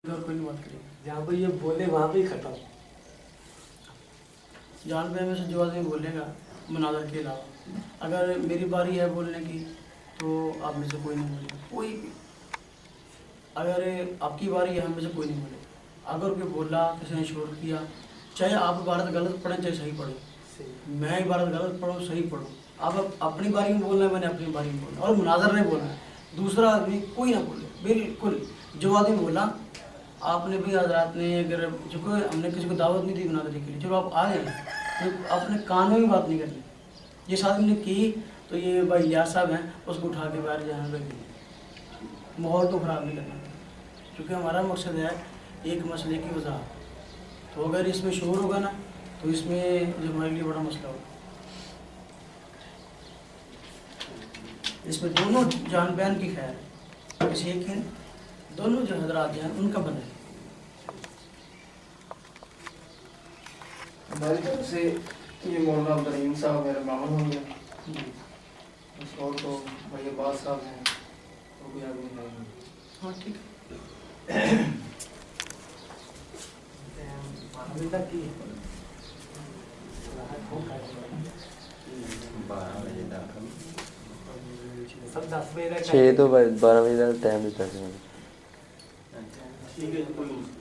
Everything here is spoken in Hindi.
और कोई नहीं बात करेगी। जहाँ पे ये बोले वहाँ पे ही खत्म। जान पे में से जो आदमी बोलेगा मुनाज़र के अलावा, अगर मेरी बारी है बोलने की तो आप में से कोई नहीं बोलेगा, कोई भी। अगर आपकी बारी है हम में से कोई नहीं बोलेगा। अगर कोई बोला, किसी ने शोर किया, चाहे आप इबारत गलत पढ़ें चाहे सही पढ़ें, मैं इबारत गलत पढ़ूँ सही पढ़ूँ, आप अपनी बारी में बोलना है, मैंने अपनी बारी में बोलना, और मुनाज़र नहीं बोलना है। दूसरा आदमी कोई ना बोले, बिल्कुल। जो आदमी बोला आपने भी आज रात ने, अगर जो कोई हमने किसी को दावत नहीं दी मुनाज़रे के लिए, चलो आप आ गए तो अपने कान में भी बात नहीं करनी। जिस आदमी ने की तो ये भाई यार साहब हैं, उसको उठा के बाहर जाना लगे, माहौल तो ख़राब नहीं करना, क्योंकि हमारा मकसद है एक मसले की वजाहत। तो अगर इसमें शोर होगा ना तो इसमें जो हमारे लिए बड़ा मसला होगा। इसमें दोनों जान बयान की खैर है, किसी एक है, दोनों जो हजरात हैं उनका बना है। हमारी तरफ से ये मौलाना अब्दुल साहब मेरे मामन होंगे, और तो भाई अब्बास साहब हैं, तो कोई आदमी है नहीं। हाँ ठीक अभी तक की 12 बजे तक सब 10 बजे तक 6 तो 12 बजे तक टाइम देता है। ठीक है, कोई है।